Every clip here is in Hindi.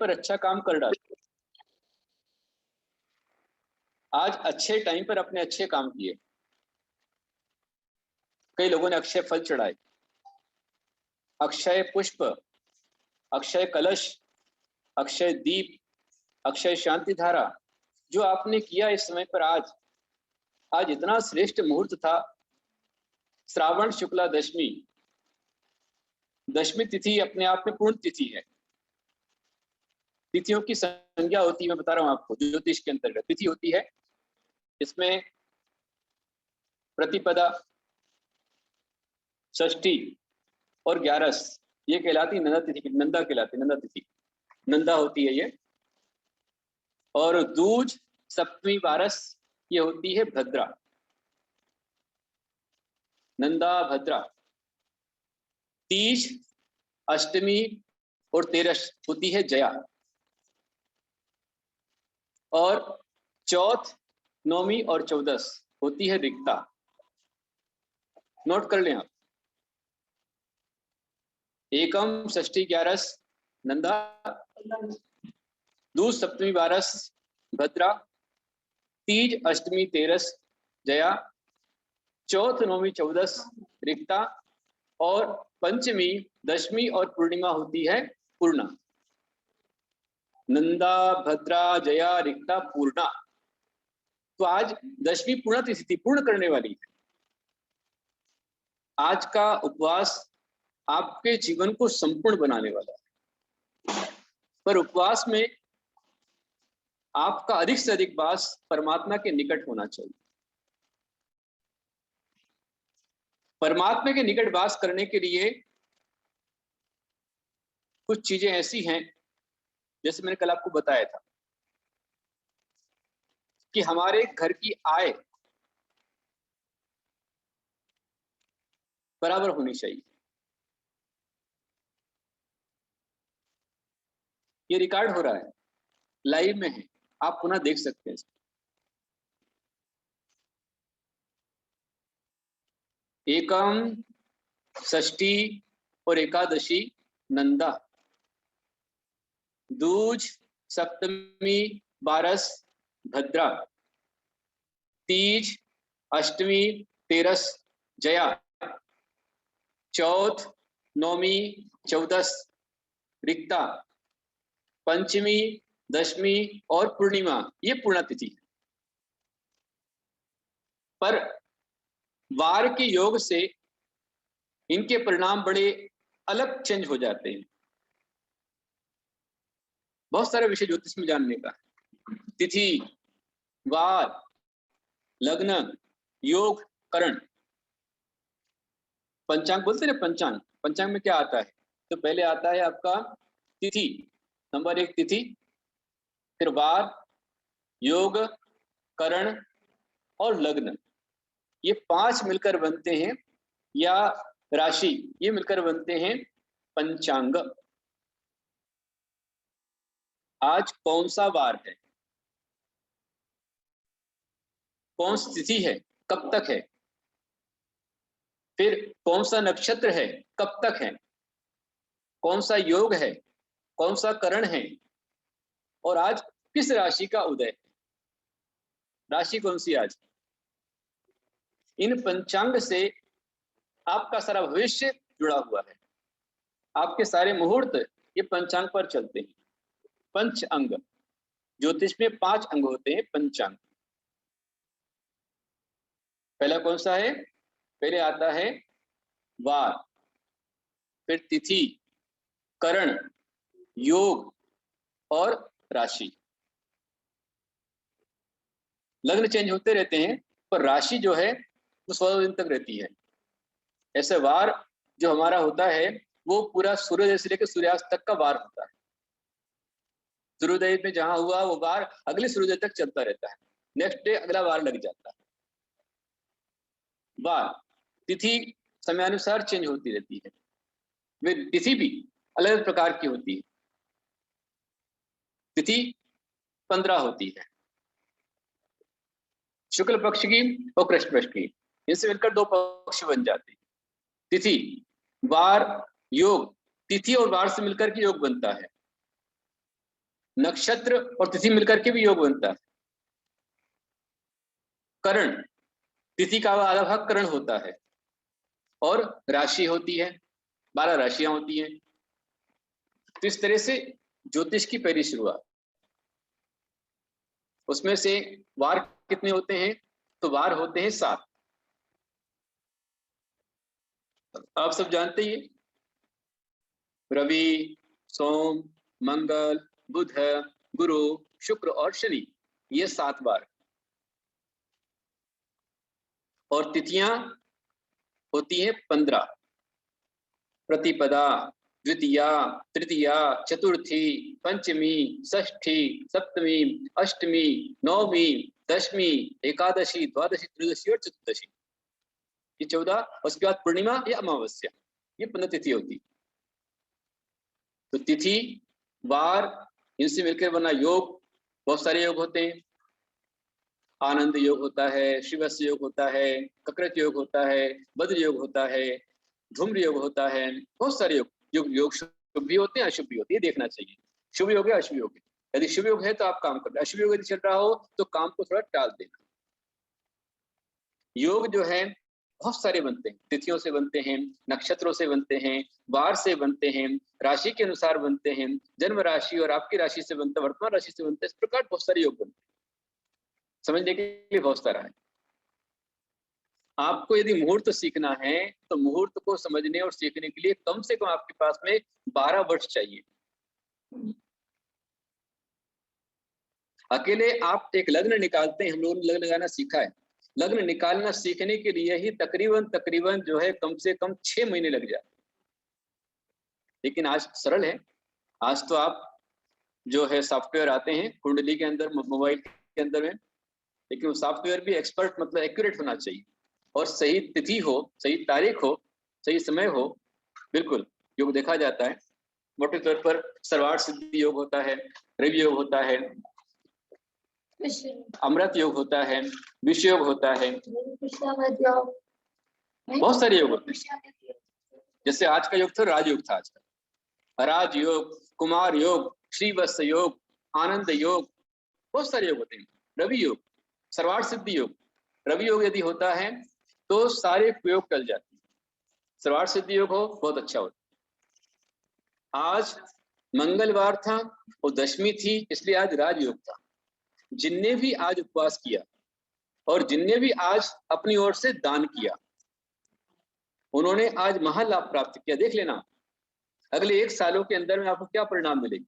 पर अच्छा काम कर डाले। आज अच्छे टाइम पर अपने अच्छे काम किए। कई लोगों ने अक्षय फल चढ़ाए, अक्षय पुष्प, अक्षय कलश, अक्षय दीप, अक्षय शांति धारा, जो आपने किया इस समय पर। आज इतना श्रेष्ठ मुहूर्त था। श्रावण शुक्ला दशमी, दशमी तिथि अपने आप में पूर्ण तिथि है। तिथियों की संज्ञा होती है, मैं बता रहा हूं आपको, ज्योतिष के अंतर्गत तिथि होती है। इसमें प्रतिपदा, षष्ठी और ग्यारस ये कहलाती नंदा तिथि, नंदा कहलाती, नंदा तिथि नंदा होती है ये। और दूज, सप्तमी, बारस ये होती है भद्रा, नंदा भद्रा। तीज, अष्टमी और तेरस होती है जया। और चौथ, नौमी और चौदस होती है रिक्ता। नोट कर लें आप। एकम, षष्ठी, ग्यारस नंदा, दूज, सप्तमी, बारस भद्रा, तीज, अष्टमी, तेरस जया, चौथ, नौमी, चौदस रिक्ता, और पंचमी, दशमी और पूर्णिमा होती है पूर्णा। नंदा, भद्रा, जया, रिक्ता, पूर्णा। तो आज दशमी पूर्णा तिथि थी, पूर्ण करने वाली है। आज का उपवास आपके जीवन को संपूर्ण बनाने वाला है। पर उपवास में आपका अधिक से अधिक वास परमात्मा के निकट होना चाहिए। परमात्मा के निकट वास करने के लिए कुछ चीजें ऐसी हैं, जैसे मैंने कल आपको बताया था कि हमारे घर की आय बराबर होनी चाहिए। ये रिकॉर्ड हो रहा है, लाइव में है, आप पुनः देख सकते हैं। एकम, षष्ठी और एकादशी नंदा, दूज, सप्तमी, बारस भद्रा, तीज, अष्टमी, तेरस जया, चौथ, नौमी, चौदस रिक्ता, पंचमी, दशमी और पूर्णिमा ये पूर्णा तिथि है। पर वार के योग से इनके परिणाम बड़े अलग चेंज हो जाते हैं। बहुत सारे विषय ज्योतिष में जानने का। तिथि, वार, लग्न, योग, करण। पंचांग बोलते हैं, पंचांग। पंचांग में क्या आता है? तो पहले आता है आपका तिथि, नंबर 1 तिथि, फिर वार, योग, करण और लग्न। ये 5 मिलकर बनते हैं, या राशि, ये मिलकर बनते हैं पंचांग। आज कौन सा वार है, कौन सी तिथि है, कब तक है, फिर कौन सा नक्षत्र है, कब तक है, कौन सा योग है, कौन सा करण है, और आज किस राशि का उदय है। राशि कौन सी आज? इन पंचांग से आपका सारा भविष्य जुड़ा हुआ है। आपके सारे मुहूर्त ये पंचांग पर चलते हैं। पंच अंग, ज्योतिष में 5 अंग होते हैं पंचांग। पहला कौन सा है? पहले आता है वार, फिर तिथि, करण, योग और राशि। लग्न चेंज होते रहते हैं, पर राशि जो है वो 16 दिन तक रहती है। ऐसे वार जो हमारा होता है वो पूरा सूर्योदय से लेकर सूर्यास्त तक का वार होता है। सूर्योदय में जहां हुआ वो वार अगले सूर्योदय तक चलता रहता है, नेक्स्ट डे अगला वार लग जाता है। वार तिथि समयानुसार चेंज होती रहती है, वे तिथि भी अलग अलग प्रकार की होती है। तिथि 15 होती है, शुक्ल पक्ष की और कृष्ण पक्ष की, इनसे मिलकर 2 पक्ष बन जाते हैं। तिथि, वार, योग, तिथि और वार से मिलकर के योग बनता है। नक्षत्र और तिथि मिलकर के भी योग बनता है। करण, तिथि का आधा भाग करण होता है और राशि होती है, 12 राशियां होती हैं। तो इस तरह से ज्योतिष की पहली शुरुआत। उसमें से वार कितने होते हैं? तो वार होते हैं 7। आप सब जानते ही, रवि, सोम, मंगल, बुध, गुरु, शुक्र और शनि, ये 7 वार। और तिथियां होती हैं 15। प्रतिपदा, द्वितीया, तृतीया, चतुर्थी, पंचमी, षष्ठी, सप्तमी, अष्टमी, नवमी, दशमी, एकादशी, द्वादशी, त्रयोदशी और चतुर्दशी, ये 14। उसके बाद पूर्णिमा या अमावस्या, ये 15 तिथि होती। तो तिथि, वार, इनसे मिलकर बना योग, बहुत सारे योग होते हैं। आनंद योग होता है, शिवस्य योग होता है, ककृत योग होता है, वज्र योग होता है, धूम्र योग होता है, बहुत सारे योग शुभ भी होते हैं, अशुभ भी होते हैं, देखना चाहिए। शुभ योग है, अशुभ योग है। यदि शुभ योग है तो आप काम कर, अशुभ योग यदि चल रहा हो तो काम को थोड़ा टाल देना। योग जो है बहुत सारे बनते हैं, तिथियों से बनते हैं, नक्षत्रों से बनते हैं, वार से बनते हैं, राशि के अनुसार बनते हैं, जन्म राशि और आपकी राशि से बनते हैं, वर्तमान राशि से बनते हैं। इस प्रकार बहुत सारे योग बनते हैं, समझने के लिए बहुत सारा है। आपको यदि मुहूर्त सीखना है तो मुहूर्त को समझने और सीखने के लिए कम से कम आपके पास में 12 वर्ष चाहिए। अकेले आप एक लग्न निकालते हैं, हम लोगों ने लग्न लगाना सीखा है, लग्न निकालना सीखने के लिए ही तकरीबन जो है कम से कम 6 महीने लग जाते। लेकिन आज सरल है, आज तो आप जो है सॉफ्टवेयर आते हैं कुंडली के अंदर, मोबाइल के अंदर में, लेकिन वो सॉफ्टवेयर भी एक्सपर्ट मतलब एक्यूरेट होना चाहिए, और सही तिथि हो, सही तारीख हो, सही समय हो, बिल्कुल योग देखा जाता है। मोटे तौर पर सर्वार्थ सिद्धि योग होता है, रवि योग होता है, अमृत योग होता है, विष योग होता है, बहुत सारे योग होते हैं। जैसे आज का योग था राजयोग था, आज का राजयोग, कुमार योग, श्रीवत्स योग, आनंद योग, बहुत सारे योग होते हैं। रवि योग, सर्वार्थ सिद्धि योग, रवि योग यदि होता है तो सारे प्रयोग टल जाते हैं। सर्वार्थ सिद्धि योग हो बहुत अच्छा होता। आज मंगलवार था और दशमी थी, इसलिए आज राजयोग था। जिनने भी आज उपवास किया और जिनने भी आज अपनी ओर से दान किया, उन्होंने आज महालाभ प्राप्त किया। देख लेना अगले 1 सालों के अंदर में आपको क्या परिणाम मिलेंगे।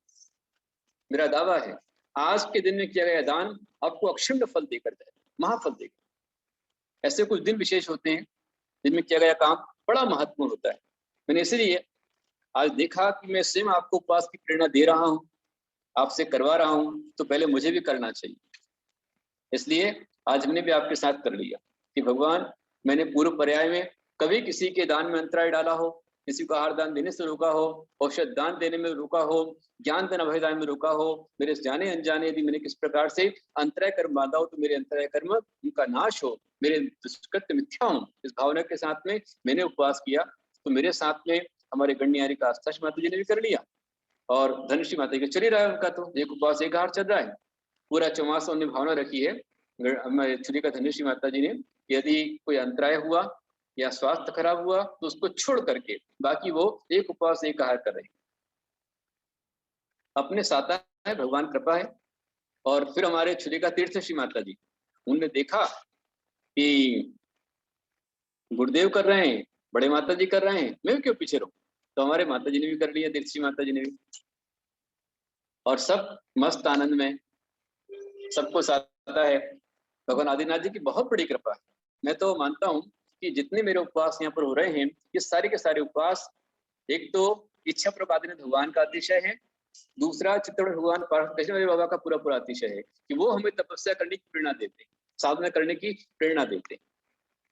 मेरा दावा है आज के दिन में किया गया दान आपको अक्षुण्ण फल देकर जाए, महाफल देगा। ऐसे कुछ दिन विशेष होते हैं जिनमें किया गया काम बड़ा महत्वपूर्ण होता है। मैंने इसलिए आज देखा कि मैं स्वयं आपको उपवास की प्रेरणा दे रहा हूं, आपसे करवा रहा हूं, तो पहले मुझे भी करना चाहिए। इसलिए आज हमने भी आपके साथ कर लिया कि भगवान, मैंने पूर्व पर्याय में कभी किसी के दान में अंतराय डाला हो, किसी को आहार दान देने से रोका हो, औषध दान देने में रोका हो, ज्ञान दान अभय दान में रोका हो, मेरे जाने अनजाने यदि मैंने किस प्रकार से अंतराय कर्म बांधा हो तो मेरे अंतराय कर्म उनका नाश हो, मेरे दुष्कृत्य मिथ्या हो, इस भावना के साथ में मैंने उपवास किया। तो मेरे साथ में हमारे गण्यहारी का आस्था माता जी ने भी कर लिया, और धनुषी माता जी चल ही रहा है उनका, तो एक उपवास एक आहार चल रहा है। पूरा चौमासा उन्होंने भावना रखी है हमारे छुरी का धनुषी माता जी ने, यदि कोई अंतराय हुआ या स्वास्थ्य खराब हुआ तो उसको छोड़ करके बाकी वो एक उपवास एक आहार कर रहे। अपने साथ है, भगवान कृपा है। और फिर हमारे छुरी का तीर्थश्री माता जी, उन्होंने देखा कि गुरुदेव कर रहे हैं, बड़े माता जी कर रहे हैं, मैं क्यों पीछे रहूं, तो हमारे माता जी ने भी कर लिया, तीर्थश्री माता जी ने भी, और सब मस्त आनंद में सबको साथ है। भगवान आदिनाथ जी की बहुत बड़ी कृपा है। मैं तो मानता हूँ कि जितने मेरे उपवास यहाँ पर हो रहे हैं, ये सारे के सारे उपवास, एक तो इच्छा प्रभु आदिनाथ भगवान का अतिशय है, दूसरा चित्तौड़ भगवान कृष्ण बाबा का पूरा पूरा अतिशय है कि वो हमें तपस्या करने की प्रेरणा देते हैं, साधना करने की प्रेरणा देते हैं।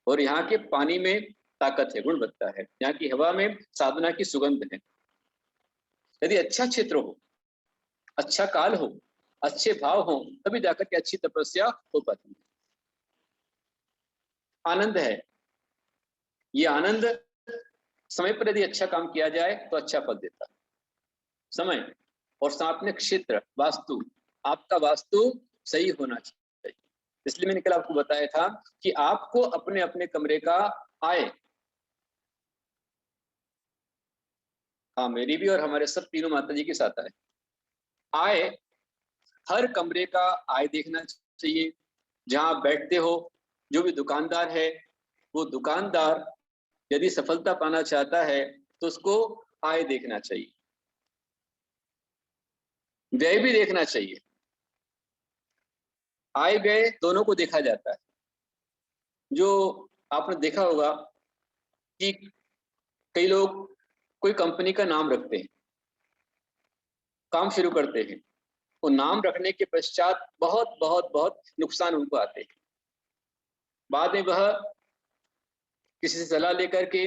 और यहाँ के पानी में ताकत है, गुणवत्ता है, यहाँ की हवा में साधना की सुगंध है। यदि अच्छा क्षेत्र हो, अच्छा काल हो, अच्छे भाव हो, तभी जाकर के अच्छी तपस्या हो पाती है। आनंद है, ये आनंद समय पर यदि अच्छा काम किया जाए तो अच्छा फल देता है। समय और साथ में क्षेत्र, वास्तु, आपका वास्तु सही होना चाहिए। इसलिए मैंने कल आपको बताया था कि आपको अपने अपने कमरे का आय, हाँ मेरी भी और हमारे सब तीनों माता जी के साथ आय, हर कमरे का आय देखना चाहिए। जहां आप बैठते हो, जो भी दुकानदार है, वो दुकानदार यदि सफलता पाना चाहता है तो उसको आय देखना चाहिए, व्यय भी देखना चाहिए। आय व्यय दोनों को देखा जाता है। जो आपने देखा होगा कि कई लोग कोई कंपनी का नाम रखते हैं, काम शुरू करते हैं, वो नाम रखने के पश्चात बहुत बहुत बहुत नुकसान उनको आते हैं। बाद में वह किसी से सलाह लेकर के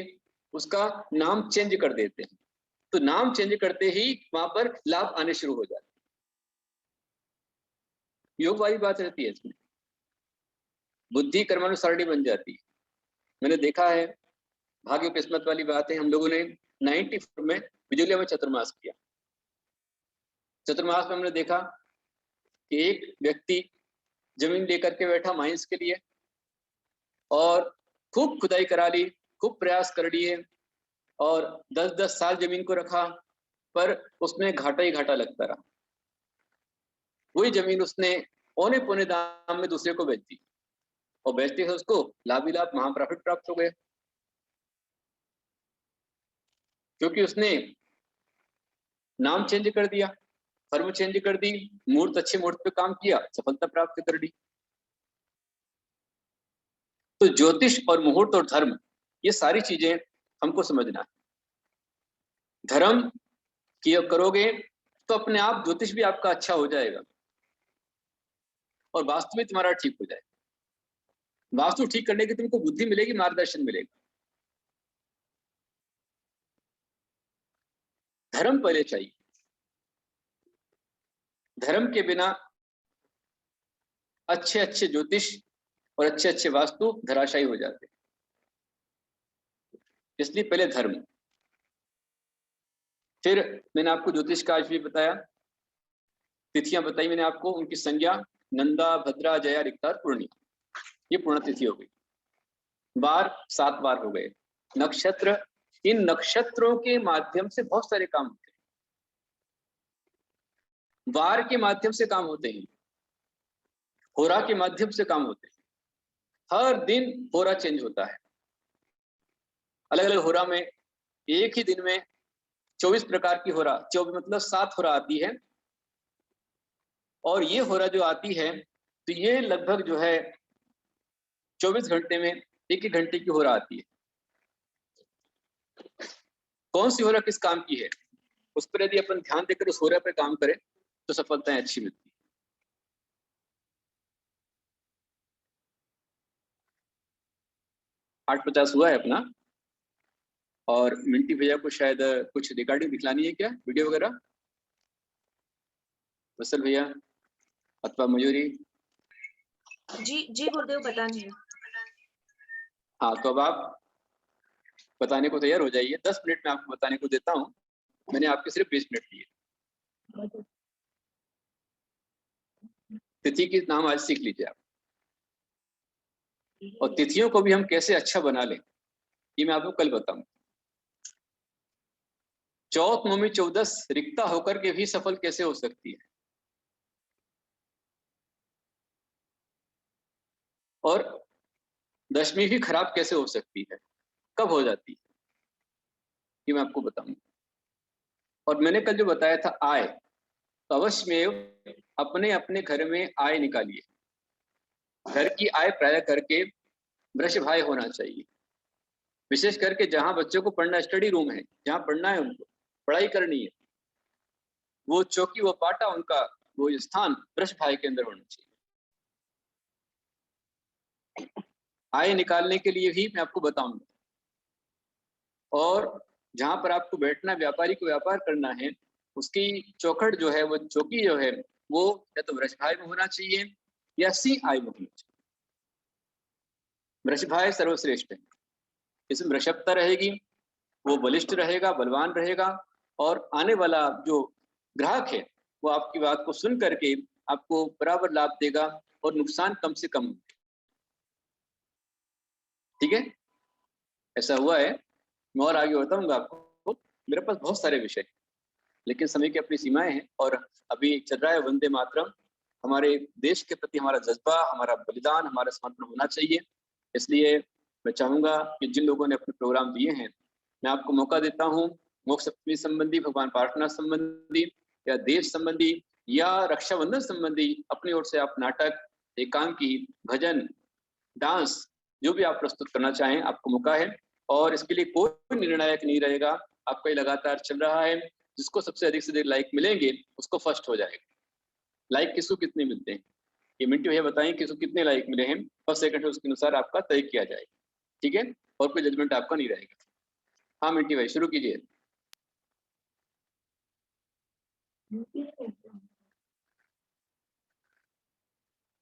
उसका नाम चेंज कर देते हैं, तो नाम चेंज करते ही वहां पर लाभ आने शुरू हो जाते हैं। योग वाली बात रहती है इसमें, बुद्धि कर्मानुसारणी बन जाती है। मैंने देखा है, भाग्य किस्मत वाली बात है। हम लोगों ने 94 में बिजुलिया में चतुर्मास किया। चतुर्मास में हमने देखा कि एक व्यक्ति जमीन लेकर के बैठा माइंस के लिए, और खूब खुदाई करा ली, खूब प्रयास कर लिए, और 10-10 साल जमीन को रखा, पर उसमें घाटा ही घाटा लगता रहा। वही जमीन उसने औने पौने दाम में दूसरे को बेच दी, और बेचते ही उसको लाभ ही लाभ, महा प्रॉफिट प्राप्त हो गए, क्योंकि उसने नाम चेंज कर दिया, फर्म चेंज कर दी, मुहूर्त अच्छे मुहूर्त पे काम किया, सफलता प्राप्त कर ली। तो ज्योतिष और मुहूर्त और धर्म, ये सारी चीजें हमको समझना है। धर्म किया करोगे तो अपने आप ज्योतिष भी आपका अच्छा हो जाएगा, और वास्तु भी तुम्हारा ठीक हो जाएगा। वास्तु ठीक करने की तुमको बुद्धि मिलेगी, मार्गदर्शन मिलेगा। धर्म पहले चाहिए, धर्म के बिना अच्छे अच्छे ज्योतिष और अच्छे अच्छे वास्तु धराशायी हो जाते हैं। इसलिए पहले धर्म, फिर मैंने आपको ज्योतिष का आज भी बताया, तिथियां बताई मैंने आपको, उनकी संज्ञा नंदा, भद्रा, जया, रिक्ता, पूर्णिमा, ये पूर्ण तिथि हो गई। बार 7 बार हो गए। नक्षत्र, इन नक्षत्रों के माध्यम से बहुत सारे काम होते हैं। वार के माध्यम से काम होते हैं, होरा के माध्यम से काम होते हैं। हर दिन होरा चेंज होता है, अलग अलग होरा में, एक ही दिन में 24 प्रकार की होरा, 24 मतलब 7 होरा आती है। और ये होरा जो आती है, तो ये लगभग जो है 24 घंटे में एक एक घंटे की होरा आती है। कौन सी होरा किस काम की है, उस पर यदि अपन ध्यान देकर उस होरा पर काम करें तो सफलताएं अच्छी मिलती है। 8:50 हुआ है अपना, और मिंटी भैया को शायद कुछ रिकॉर्डिंग दिखलानी है क्या, वीडियो वगैरह, वत्सल भैया अथवा मयूरी? जी जी गुरुदेव, बतानी है। हाँ, तो अब आप बताने को तैयार हो जाइए। 10 मिनट में आपको बताने को देता हूँ, मैंने आपके सिर्फ 20 मिनट लिए। तिथि के नाम आज सीख लीजिए आप, और तिथियों को भी हम कैसे अच्छा बना लें ये मैं आपको कल बताऊं। चौथ, नौमी, 14 रिक्ता होकर के भी सफल कैसे हो सकती है, और दशमी भी खराब कैसे हो सकती है, कब हो जाती है, ये मैं आपको बताऊंगा। और मैंने कल जो बताया था आय, तो अवश्य में अपने अपने घर में आय निकालिए। घर की आय प्राय करके वृष भाई होना चाहिए, विशेष करके जहां बच्चों को पढ़ना, स्टडी रूम है जहां पढ़ना है, उनको पढ़ाई करनी है, वो चौकी, वो पाटा, उनका वो स्थान वृष भाई के अंदर होना चाहिए। आय निकालने के लिए भी मैं आपको बताऊंगा, और जहां पर आपको बैठना, व्यापारी को व्यापार करना है, उसकी चौखट जो है, वो चौकी जो है, वो या तो वृष भाई में होना चाहिए या सी आय में होना चाहिए। वृष भाई सर्वश्रेष्ठ है, इसमें वृषभता रहेगी, वो बलिष्ठ रहेगा, बलवान रहेगा, और आने वाला जो ग्राहक है वो आपकी बात को सुन करके आपको बराबर लाभ देगा और नुकसान कम से कम। ठीक है, ऐसा हुआ है। मैं और आगे बताऊंगा आपको, मेरे पास बहुत सारे विषय, लेकिन समय की अपनी सीमाएं हैं। और अभी चल रहा है वंदे मातरम। हमारे देश के प्रति हमारा जज्बा, हमारा बलिदान, हमारा समर्पण होना चाहिए। इसलिए मैं चाहूंगा कि जिन लोगों ने अपने प्रोग्राम दिए हैं, मैं आपको मौका देता हूँ, मोक्ष सप्तमी संबंधी, भगवान पार्टनाथ संबंधी या देश संबंधी या रक्षाबंधन संबंधी अपनी ओर से आप नाटक, एकांकी, भजन, डांस, जो भी आप प्रस्तुत करना चाहें, आपको मौका है। और इसके लिए कोई निर्णायक नहीं रहेगा, आपका ये लगातार चल रहा है। जिसको सबसे अधिक से अधिक लाइक मिलेंगे उसको फर्स्ट हो जाएगा। लाइक किसको कितने मिलते हैं ये मिंटू भैया बताएं, किसको कितने लाइक मिले हैं फर्स्ट सेकंड, उसके अनुसार आपका तय किया जाएगा। ठीक है, और कोई जजमेंट आपका नहीं रहेगा। हाँ मिंटू भाई शुरू कीजिए।